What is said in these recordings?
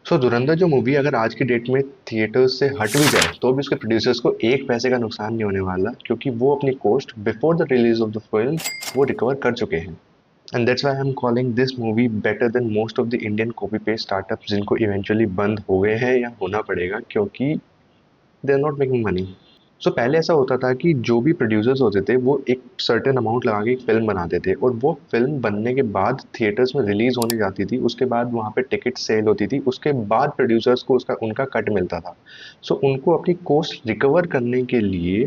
धुरंधर जो मूवी अगर आज की डेट में थिएटर्स से हट भी जाए तो भी उसके प्रोड्यूसर्स को एक पैसे का नुकसान नहीं होने वाला, क्योंकि वो अपनी cost before the release of the film वो रिकवर कर चुके हैं। And that's why I am calling this movie better than most of the Indian copy paste startups जिनको इवेंचुअली बंद हो गए हैं या होना पड़ेगा, क्योंकि they are not making money. पहले ऐसा होता था कि जो भी प्रोड्यूसर्स होते थे वो एक सर्टेन अमाउंट लगा के एक फिल्म बनाते थे, और वो फिल्म बनने के बाद थिएटर्स में रिलीज होने जाती थी, उसके बाद वहाँ पे टिकट सेल होती थी, उसके बाद प्रोड्यूसर्स को उसका उनका कट मिलता था। उनको अपनी कॉस्ट रिकवर करने के लिए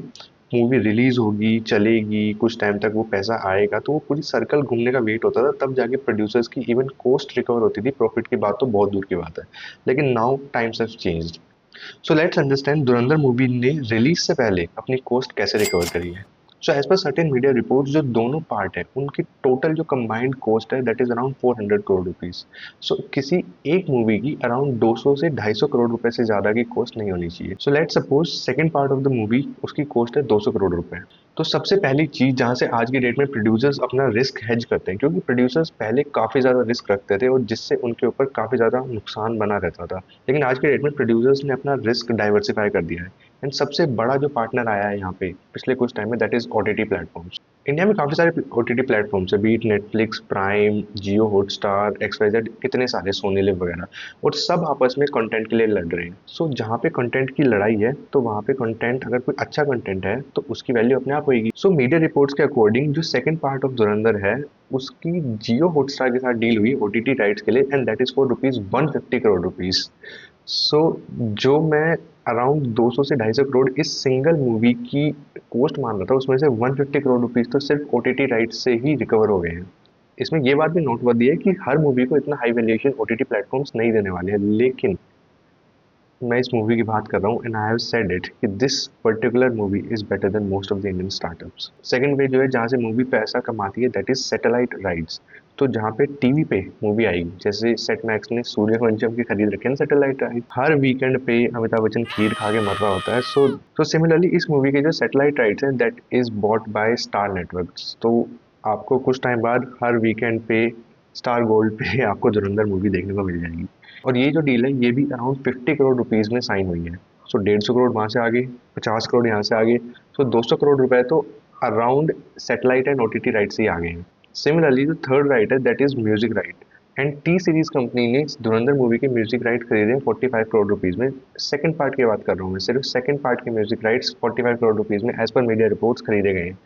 मूवी रिलीज होगी, चलेगी, कुछ टाइम तक वो पैसा आएगा, तो वो पूरी सर्कल घूमने का वेट होता था, तब जाके प्रोड्यूसर्स की इवन कॉस्ट रिकवर होती थी। प्रॉफिट की बात तो बहुत दूर की बात है। लेकिन now times have changed. Let's understand Dhurandhar movie ने रिलीज से पहले अपनी कॉस्ट कैसे रिकवर करी है। As per certain media reports जो दोनों पार्ट है उनकी टोटल जो कंबाइंड कॉस्ट है that is around 400 crore rupees. किसी एक मूवी की अराउंड 200 से 250 करोड़ रुपए से ज्यादा की कॉस्ट नहीं होनी चाहिए। Let's suppose second part of the movie उसकी कॉस्ट है 200 करोड़ रुपए। सबसे पहली चीज जहां से आज की डेट में प्रोड्यूसर्स अपना रिस्क हेज करते हैं, क्योंकि प्रोड्यूसर्स पहले काफी ज्यादा रिस्क रखते थे और जिससे उनके ऊपर काफी ज्यादा नुकसान बना रहता था। लेकिन आज के डेट में प्रोड्यूसर्स ने अपना रिस्क डाइवर्सिफाई कर दिया है। एंड सबसे बड़ा जो पार्टनर आया है यहाँ पे पिछले कुछ टाइम में that is OTT platforms. India में काफी सारे ओटीटी प्लेटफॉर्म्स है, बीट नेटफ्लिक्स, प्राइम, जियो हॉटस्टार, एक्सवाइजेड, कितने सारे, सोनी लिव वगैरह। और सब आपस में कंटेंट के लिए लड़ रहे हैं। जहाँ पे कंटेंट की लड़ाई है तो वहाँ पे कंटेंट, अगर कोई अच्छा कंटेंट है तो उसकी वैल्यू अपने आप होगी। मीडिया रिपोर्ट्स के अकॉर्डिंग जो सेकंड पार्ट ऑफ धुरंधर है उसकी जियो हॉटस्टार के साथ डील हुई ओटीटी राइट्स के लिए, and that is for rupees 150 crore rupees. So जो मैं अराउंड 200 से 250 करोड़ इस सिंगल मूवी की कॉस्ट मान रहा था, उसमें से 150 करोड़ रुपीस तो सिर्फ ओटीटी राइट्स से ही रिकवर हो गए हैं। इसमें ये बात भी नोटवर्दी है कि हर मूवी को इतना हाई वैल्यूएशन ओटीटी प्लेटफॉर्म्स नहीं देने वाले हैं, लेकिन मैं इस मूवी की बात कर रहा हूँ and I have said it कि this particular movie is better than most of the Indian startups. Second way जो है जहाँ से मूवी पैसा कमाती है दैट इज सैटेलाइट राइट्स। जहाँ पे टीवी पे मूवी आएगी, जैसे सेट मैक्स ने सूर्यवंशम की खरीद रखी है सैटेलाइट राइट, हर वीकेंड पे अमिताभ बच्चन खीर खा के मर रहा होता है। सिमिलरली इस मूवी के जो सैटेलाइट राइट्स हैं that is bought by star networks. आपको कुछ टाइम बाद हर वीकेंड पे स्टार गोल्ड पे आपको धुरंधर मूवी देखने को मिल जाएगी। और ये जो डील है ये भी अराउंड 50 करोड़ रुपीस में साइन हुई है। 150 करोड़ वहाँ से आगे, 50 करोड़ यहाँ से आगे, 200 करोड़ रुपए तो around satellite and OTT right से ही आ गए हैं। सिमिलरली जो थर्ड राइट है that is music right, and T series company ने धुरंधर मूवी के म्यूजिक राइट खरीदे हैं 45 करोड़ रुपीस में। सेकंड पार्ट की बात कर रहा हूँ मैं, सिर्फ सेकंड पार्ट के म्यूजिक राइट्स 45 करोड़ रुपीस में एज पर मीडिया रिपोर्ट्स खरीदे गए हैं।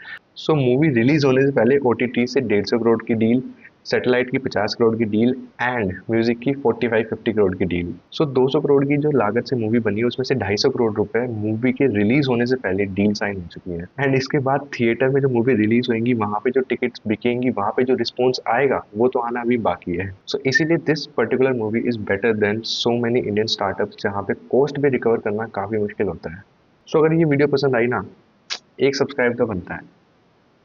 मूवी रिलीज होने से पहले ओटीटी से 150 करोड़ की डील, सैटेलाइट की 50 करोड़ की डील, एंड म्यूजिक की 45-50 करोड़ की डील। 200 करोड़ की जो लागत से मूवी बनी है उसमें से 250 करोड़ रुपए मूवी के रिलीज होने से पहले डील साइन हो चुकी है। एंड इसके बाद थिएटर में जो मूवी रिलीज होगी वहां पे जो टिकट्स बिकेंगी, वहां पे जो रिस्पॉन्स आएगा वो तो आना अभी बाकी है। इसीलिए this particular movie is better than so many Indian startups जहाँ पे कॉस्ट भी रिकवर करना काफी मुश्किल होता है। अगर ये वीडियो पसंद आई ना, एक सब्सक्राइब तो बनता है।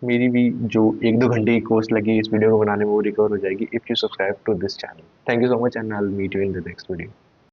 मेरी भी जो 1-2 घंटे की कोर्स लगी इस वीडियो को बनाने में वो रिकवर हो जाएगी if you subscribe to this channel. Thank you so much and I will meet you in the next video.